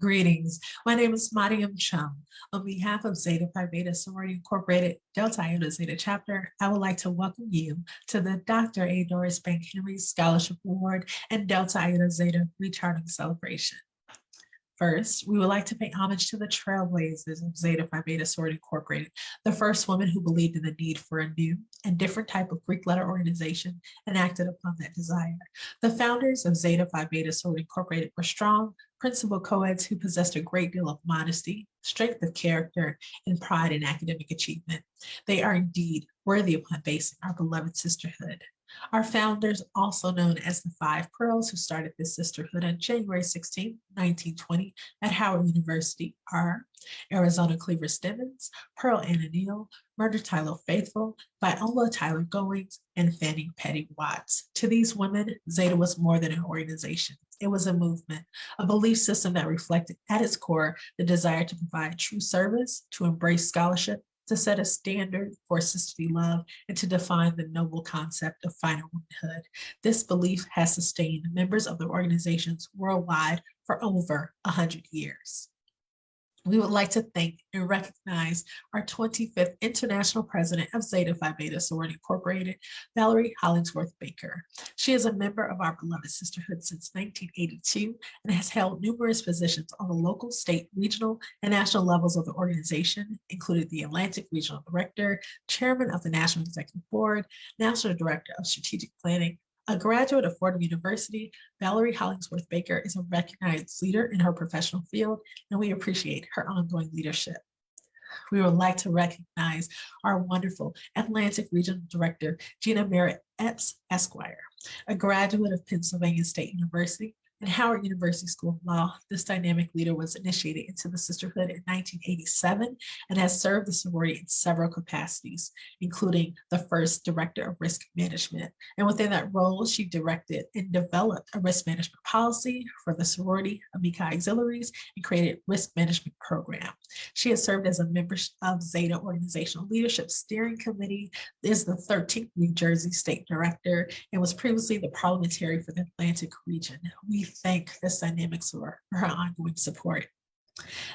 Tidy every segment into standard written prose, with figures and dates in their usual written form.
Greetings. My name is Mariam Chum. On behalf of Zeta Phi Beta Sorority Incorporated, Delta Iota Zeta Chapter, I would like to welcome you to the Dr. A. Doris Bank Henry Scholarship Award and Delta Iota Zeta Rechartering Celebration. First, we would like to pay homage to the trailblazers of Zeta Phi Beta Sorority Incorporated, the first woman who believed in the need for a new and different type of Greek letter organization and acted upon that desire. The founders of Zeta Phi Beta Sorority Incorporated were strong, principled co-eds who possessed a great deal of modesty, strength of character, and pride in academic achievement. They are indeed worthy upon basing our beloved sisterhood. Our founders, also known as the Five Pearls, who started this sisterhood on January 16, 1920 at Howard University, are Arizona Cleaver Stevens, Pearl Anna Neal, Murder Tyler Faithful, Viola Tyler Goings, and Fanning Petty Watts. To these women, Zeta was more than an organization. It was a movement, a belief system that reflected at its core the desire to provide true service, to embrace scholarship, to set a standard for sisterly love, and to define the noble concept of final womanhood. This belief has sustained members of the organizations worldwide for over 100 years. We would like to thank and recognize our 25th International President of Zeta Phi Beta Sorority Incorporated, Valerie Hollingsworth Baker. She is a member of our beloved sisterhood since 1982 and has held numerous positions on the local, state, regional, and national levels of the organization, including the Atlantic Regional Director, Chairman of the National Executive Board, National Director of Strategic Planning. A graduate of Fordham University, Valerie Hollingsworth Baker is a recognized leader in her professional field, and we appreciate her ongoing leadership. We would like to recognize our wonderful Atlantic Regional Director, Gina Merritt Epps, Esquire, a graduate of Pennsylvania State University and Howard University School of Law. This dynamic leader was initiated into the sisterhood in 1987 and has served the sorority in several capacities, including the first director of risk management. And within that role, she directed and developed a risk management policy for the sorority, Amici Auxiliaries, and created risk management program. She has served as a member of Zeta Organizational Leadership Steering Committee, is the 13th New Jersey State Director, and was previously the parliamentarian for the Atlantic region. We thank this dynamics for her ongoing support.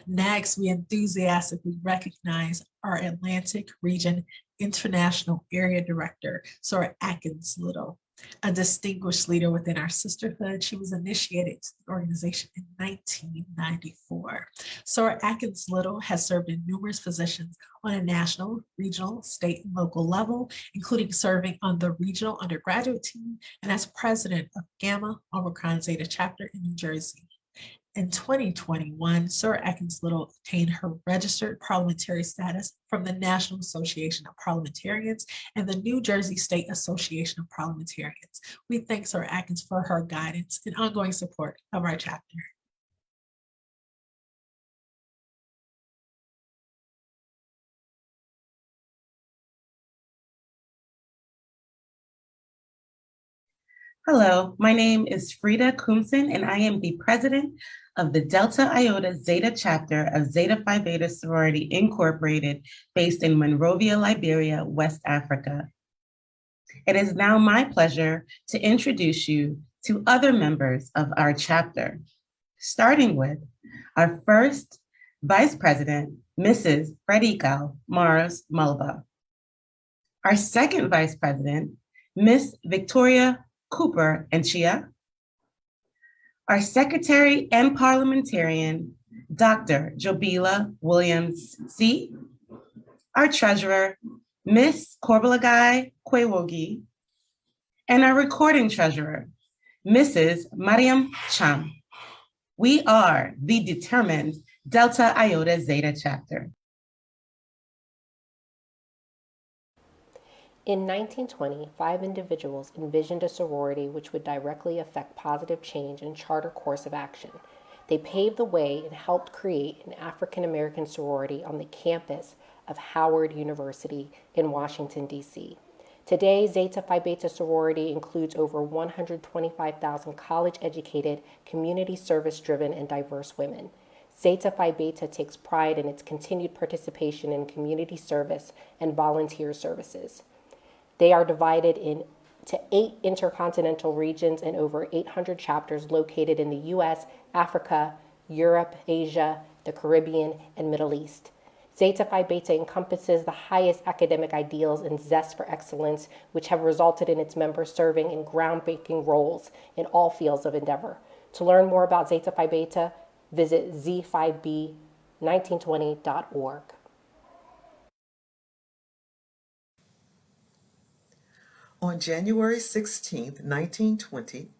Next, we enthusiastically recognize our Atlantic Region International Area Director, Sora Atkins Little, a distinguished leader within our sisterhood. She was initiated to the organization in 1994. Sora Atkins Little has served in numerous positions on a national, regional, state, and local level, including serving on the regional undergraduate team and as president of Gamma Omicron Zeta Chapter in New Jersey. In 2021, Sir Atkins Little obtained her registered parliamentary status from the National Association of Parliamentarians and the New Jersey State Association of Parliamentarians. We thank Sir Atkins for her guidance and ongoing support of our chapter. Hello, my name is Freda Koomson, and I am the president of the Delta Iota Zeta Chapter of Zeta Phi Beta Sorority Incorporated, based in Monrovia, Liberia, West Africa. It is now my pleasure to introduce you to other members of our chapter, starting with our first vice president, Mrs. Fredical Mars Mulbah. Our second vice president, Miss Victoria Cooper-Enchia. Our secretary and parliamentarian, Dr. Jobila Sy. Our treasurer, Miss Korbalagae Kuawogai. And our recording treasurer, Mrs. Mariam Chum. We are the determined Delta Iota Zeta Chapter. In 1920, 5 individuals envisioned a sorority which would directly affect positive change and chart a course of action. They paved the way and helped create an African-American sorority on the campus of Howard University in Washington, D.C. Today, Zeta Phi Beta sorority includes over 125,000 college-educated, community service-driven, and diverse women. Zeta Phi Beta takes pride in its continued participation in community service and volunteer services. They are divided into 8 intercontinental regions and over 800 chapters located in the U.S., Africa, Europe, Asia, the Caribbean, and Middle East. Zeta Phi Beta encompasses the highest academic ideals and zest for excellence, which have resulted in its members serving in groundbreaking roles in all fields of endeavor. To learn more about Zeta Phi Beta, visit z5b1920.org. On January 16, 1920,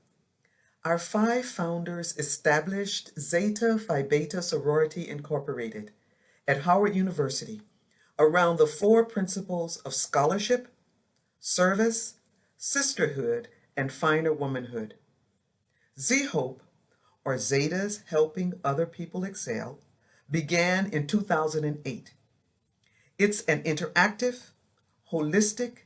our 5 founders established Zeta Phi Beta Sorority Incorporated at Howard University around the 4 principles of scholarship, service, sisterhood, and finer womanhood. Z-Hope, or Zetas Helping Other People Excel, began in 2008. It's an interactive, holistic,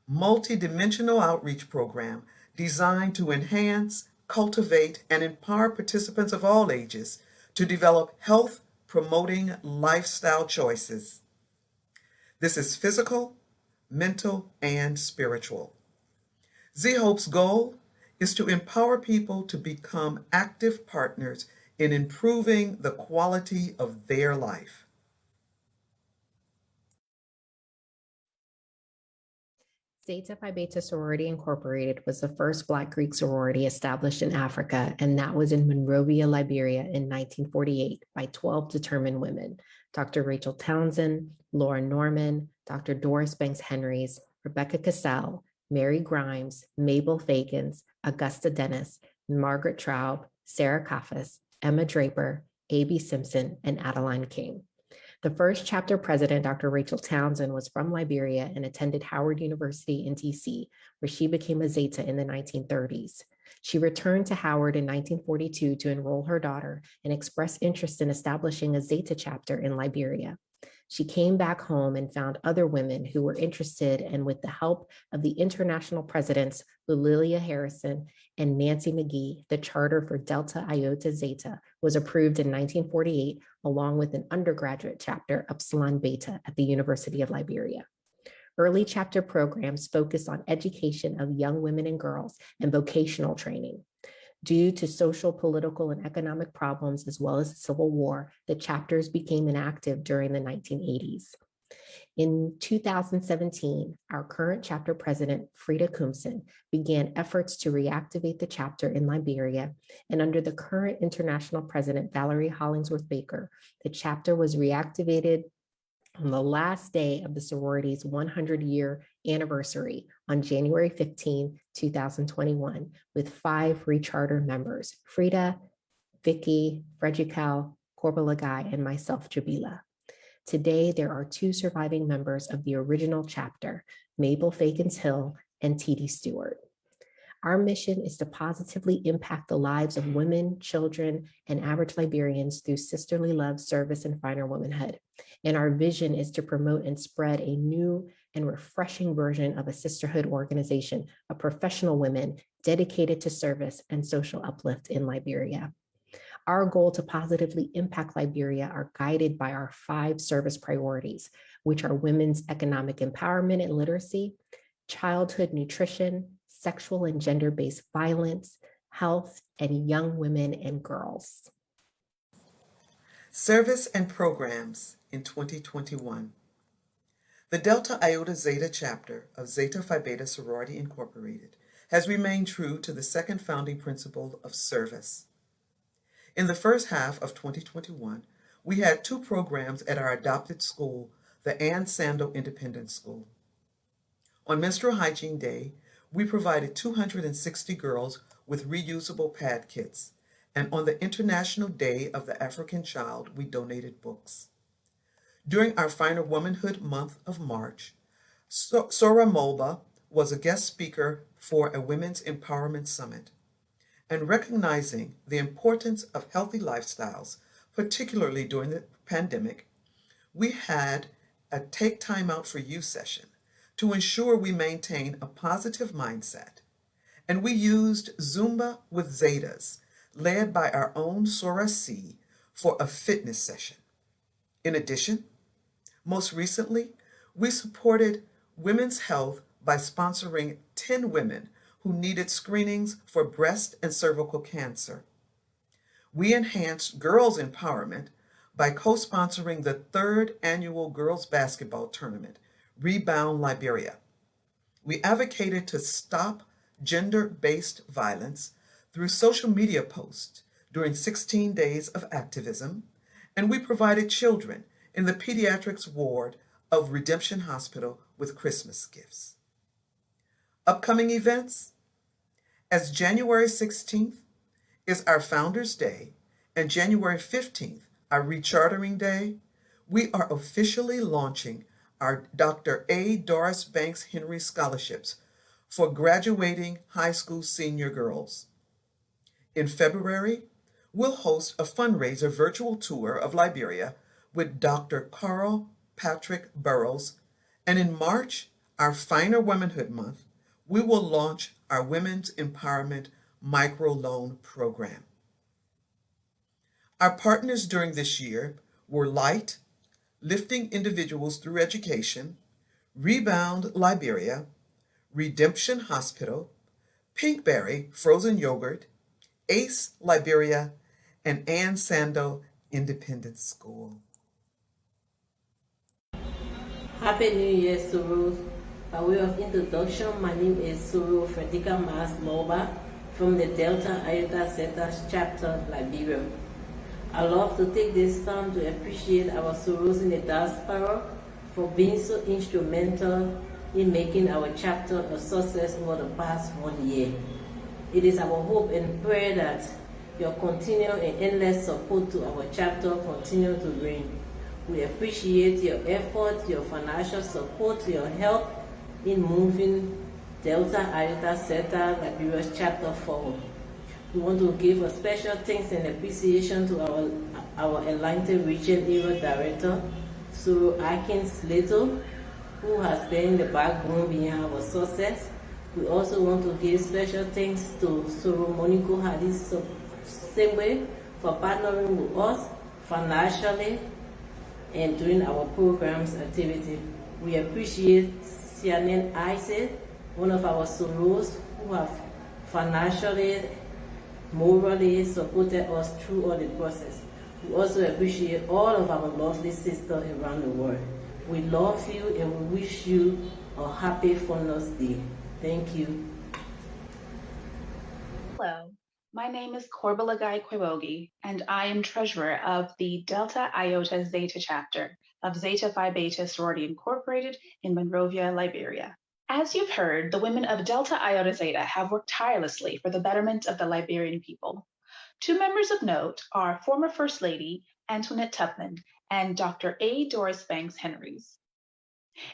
multi-dimensional outreach program designed to enhance, cultivate, and empower participants of all ages to develop health-promoting lifestyle choices. This is physical, mental, and spiritual. Z-Hope's goal is to empower people to become active partners in improving the quality of their life. Zeta Phi Beta Sorority Incorporated was the first Black Greek sorority established in Africa, and that was in Monrovia, Liberia in 1948 by 12 determined women: Dr. Rachel Townsend, Laura Norman, Dr. Doris Banks Henrys, Rebecca Cassell, Mary Grimes, Mabel Fagans, Augusta Dennis, Margaret Traub, Sarah Kaffas, Emma Draper, A.B. Simpson, and Adeline King. The first chapter president, Dr. Rachel Townsend, was from Liberia and attended Howard University in DC, where she became a Zeta in the 1930s. She returned to Howard in 1942 to enroll her daughter and express interest in establishing a Zeta chapter in Liberia. She came back home and found other women who were interested, and with the help of the international presidents, Lulilia Harrison and Nancy McGee, the charter for Delta Iota Zeta was approved in 1948, along with an undergraduate chapter, Upsilon Beta, at the University of Liberia. Early chapter programs focused on education of young women and girls and vocational training. Due to social, political, and economic problems, as well as the Civil War, the chapters became inactive during the 1980s. In 2017, our current chapter president, Freda Koomson, began efforts to reactivate the chapter in Liberia, and under the current international president, Valerie Hollingsworth Baker, the chapter was reactivated on the last day of the sorority's 100-year anniversary on January 15, 2021, with 5 recharter members: Freda, Vicky, Fredical, Korbalagae, and myself, Jobila. Today, there are 2 surviving members of the original chapter, Mabel Fagans Hill and T.D. Stewart. Our mission is to positively impact the lives of women, children, and average Liberians through sisterly love, service, and finer womanhood. And our vision is to promote and spread a new and refreshing version of a sisterhood organization of professional women dedicated to service and social uplift in Liberia. Our goal to positively impact Liberia are guided by our 5 service priorities, which are women's economic empowerment and literacy, childhood nutrition, sexual and gender-based violence, health, and young women and girls. Service and programs in 2021. The Delta Iota Zeta Chapter of Zeta Phi Beta Sorority Incorporated has remained true to the second founding principle of service. In the first half of 2021, we had 2 programs at our adopted school, the Ann Sandel Independent School. On Menstrual Hygiene Day, we provided 260 girls with reusable pad kits, and on the International Day of the African Child, we donated books. During our Finer Womanhood month of March, Soror Mulbah was a guest speaker for a Women's Empowerment Summit. And recognizing the importance of healthy lifestyles, particularly during the pandemic, we had a Take Time Out for You session to ensure we maintain a positive mindset. And we used Zumba with Zetas, led by our own Soror C, for a fitness session. In addition, most recently, we supported women's health by sponsoring 10 women who needed screenings for breast and cervical cancer. We enhanced girls' empowerment by co-sponsoring the third annual girls basketball tournament, Rebound Liberia. We advocated to stop gender-based violence through social media posts during 16 days of activism, and we provided children in the pediatrics ward of Redemption Hospital with Christmas gifts. Upcoming events: as January 16th is our Founders Day and January 15th our Rechartering Day, we are officially launching our Dr. A. Doris Banks Henry Scholarships for graduating high school senior girls. In February, we'll host a fundraiser virtual tour of Liberia with Dr. Carl Patrick Burrows, and in March, our Finer Womanhood Month, we will launch our Women's Empowerment Microloan Program. Our partners during this year were Light, Lifting Individuals Through Education, Rebound Liberia, Redemption Hospital, Pinkberry Frozen Yogurt, ACE Liberia, and Ann Sando Independent School. Happy New Year, Sorors. By way of introduction, my name is Fredical Mars Mulbah from the Delta Iota Zeta Chapter, Liberia. I love to take this time to appreciate our Sorors in the diaspora for being so instrumental in making our chapter a success over the past 1 year. It is our hope and prayer that your continual and endless support to our chapter continue to reign. We appreciate your effort, your financial support, your help in moving Delta Iota Zeta Liberia's chapter forward. We want to give a special thanks and appreciation to our Atlanta Region Area Director, Suru Atkins Little, who has been the backbone behind our success. We also want to give special thanks to Suru Moniko Hadis Semwe for partnering with us financially and during our program's activity. We appreciate Sianen Isaac, one of our Sorors who have financially, morally supported us through all the process. We also appreciate all of our lovely sisters around the world. We love you and we wish you a happy Founders Day. Thank you. Hello, my name is Korbalagae Kuawogai, and I am treasurer of the Delta Iota Zeta Chapter of Zeta Phi Beta Sorority Incorporated in Monrovia, Liberia. As you've heard, the women of Delta Iota Zeta have worked tirelessly for the betterment of the Liberian people. Two members of note are former First Lady Antoinette Tubman and Dr. A. Doris Banks Henrys.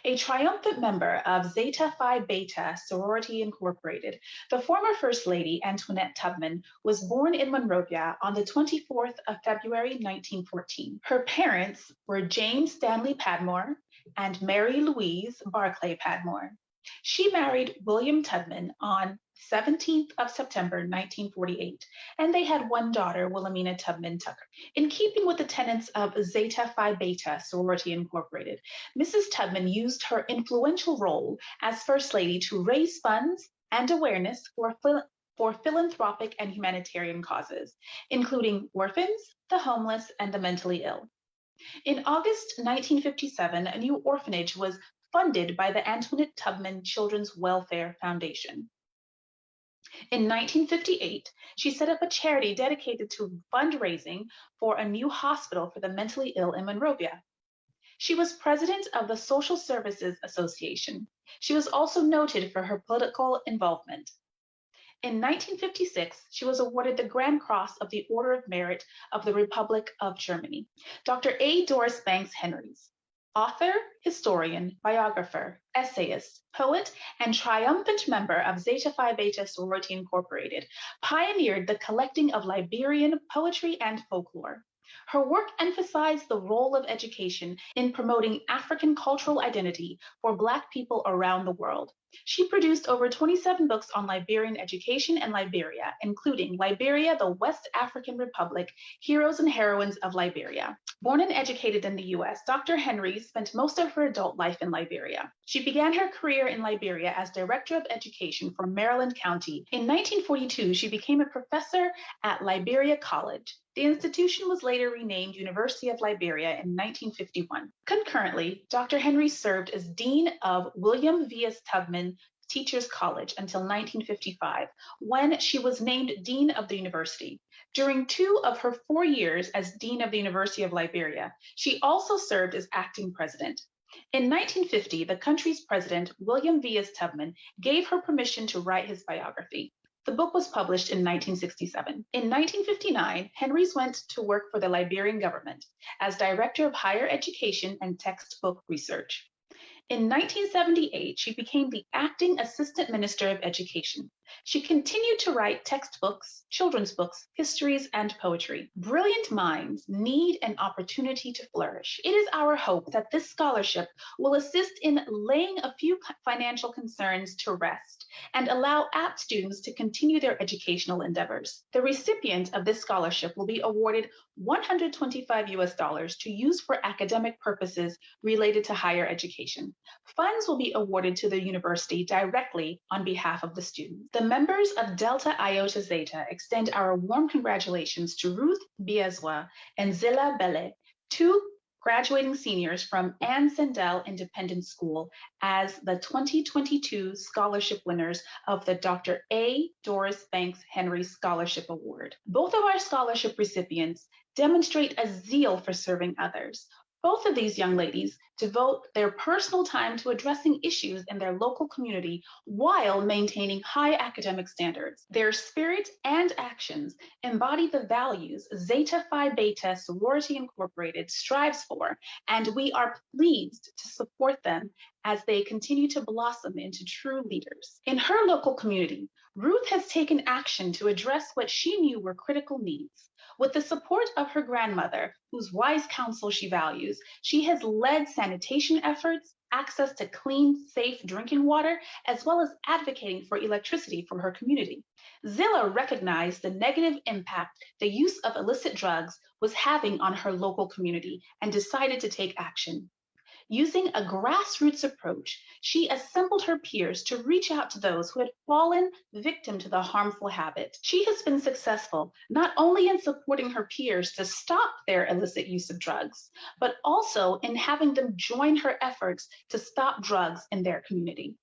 A triumphant member of Zeta Phi Beta Sorority Incorporated, the former First Lady Antoinette Tubman was born in Monrovia on the 24th of February 1914. Her parents were James Stanley Padmore and Mary Louise Barclay Padmore. She married William Tubman on 17th of September 1948, and they had one daughter, Wilhelmina Tubman Tucker. In keeping with the tenets of Zeta Phi Beta Sorority Incorporated, Mrs. Tubman used her influential role as First Lady to raise funds and awareness for philanthropic and humanitarian causes, including orphans, the homeless, and the mentally ill. In August 1957, a new orphanage was funded by the Antoinette Tubman Children's Welfare Foundation. In 1958, she set up a charity dedicated to fundraising for a new hospital for the mentally ill in Monrovia. She was president of the Social Services Association. She was also noted for her political involvement. In 1956, she was awarded the Grand Cross of the Order of Merit of the Republic of Germany. Dr. A. Doris Banks Henrys, author, historian, biographer, essayist, poet, and triumphant member of Zeta Phi Beta Sorority Incorporated, pioneered the collecting of Liberian poetry and folklore. Her work emphasized the role of education in promoting African cultural identity for Black people around the world. She produced over 27 books on Liberian education and Liberia, including Liberia, the West African Republic, Heroes and Heroines of Liberia, Born and educated in the US, Dr. Henry spent most of her adult life in Liberia. She began her career in Liberia as Director of Education for Maryland County. In 1942, she became a professor at Liberia College. The institution was later renamed University of Liberia in 1951. Concurrently, Dr. Henry served as Dean of William V.S. Tubman Teachers College until 1955, when she was named Dean of the University. During 2 of her 4 years as Dean of the University of Liberia, she also served as acting president. In 1950, the country's president, William V.S. Tubman, gave her permission to write his biography. The book was published in 1967. In 1959, Henrys went to work for the Liberian government as Director of Higher Education and Textbook Research. In 1978, she became the acting Assistant Minister of Education. She continued to write textbooks, children's books, histories, and poetry. Brilliant minds need an opportunity to flourish. It is our hope that this scholarship will assist in laying a few financial concerns to rest and allow apt students to continue their educational endeavors. The recipient of this scholarship will be awarded $125 to use for academic purposes related to higher education. Funds will be awarded to the university directly on behalf of the student. The members of Delta Iota Zeta extend our warm congratulations to Ruth Biazwa and Zilla Bele, 2 graduating seniors from Anne Sandell Independent School, as the 2022 scholarship winners of the Dr. A. Doris Banks Henry Scholarship Award. Both of our scholarship recipients demonstrate a zeal for serving others. Both of these young ladies devote their personal time to addressing issues in their local community while maintaining high academic standards. Their spirit and actions embody the values Zeta Phi Beta Sorority Incorporated strives for, and we are pleased to support them as they continue to blossom into true leaders. In her local community, Ruth has taken action to address what she knew were critical needs. With the support of her grandmother, whose wise counsel she values, she has led sanitation efforts, access to clean, safe drinking water, as well as advocating for electricity for her community. Zilla recognized the negative impact the use of illicit drugs was having on her local community and decided to take action. Using a grassroots approach, she assembled her peers to reach out to those who had fallen victim to the harmful habit. She has been successful not only in supporting her peers to stop their illicit use of drugs, but also in having them join her efforts to stop drugs in their community.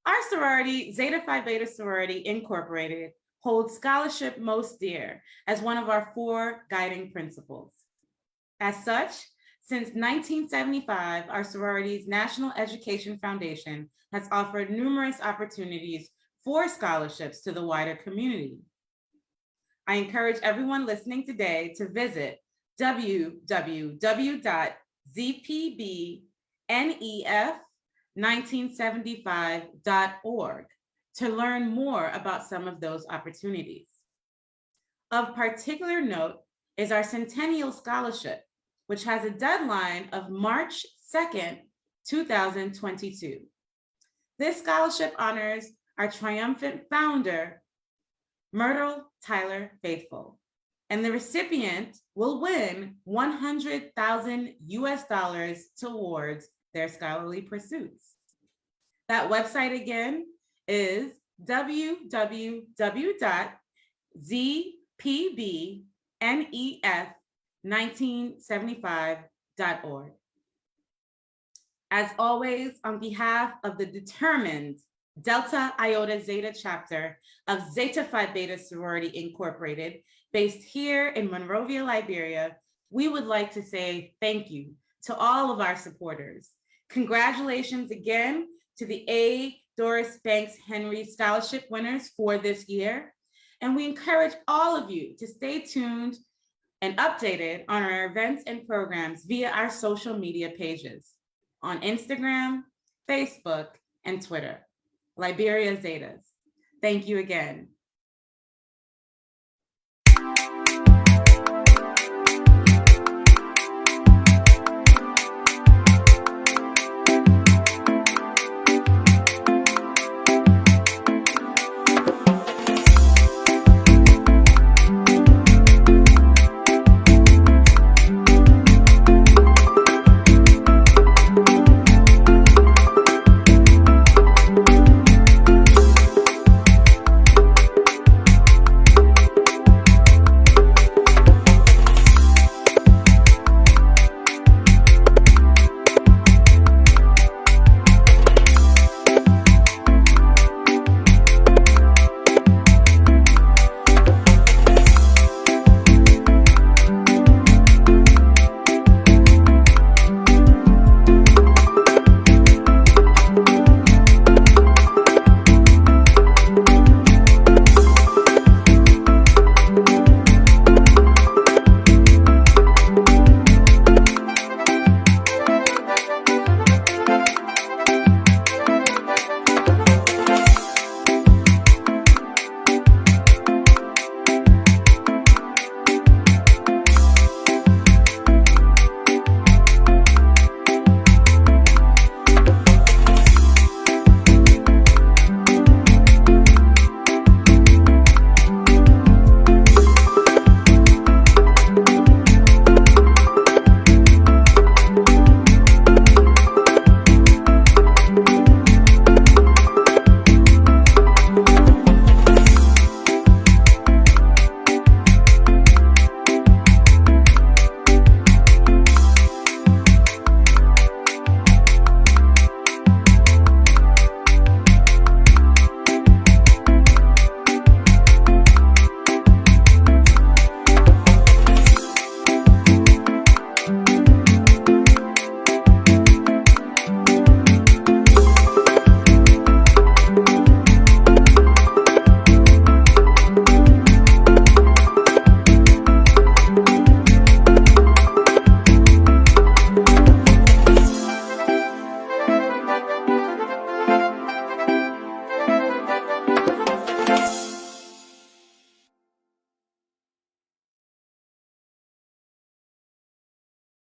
Our sorority, Zeta Phi Beta Sorority Incorporated, holds scholarship most dear as one of our 4 guiding principles. As such, since 1975, our sorority's National Education Foundation has offered numerous opportunities for scholarships to the wider community. I encourage everyone listening today to visit www.zpbnef1975.org to learn more about some of those opportunities. Of particular note is our Centennial Scholarship, which has a deadline of March 2nd, 2022. This scholarship honors our triumphant founder, Myrtle Tyler Faithful, and the recipient will win $100,000 towards their scholarly pursuits. That website again is www.zpbnef1975.org. As always, on behalf of the determined Delta Iota Zeta Chapter of Zeta Phi Beta Sorority Incorporated, based here in Monrovia, Liberia, we would like to say thank you to all of our supporters. Congratulations again to the A. Doris Banks Henry Scholarship winners for this year. And we encourage all of you to stay tuned and updated on our events and programs via our social media pages on Instagram, Facebook, and Twitter. Liberia Zetas. Thank you again.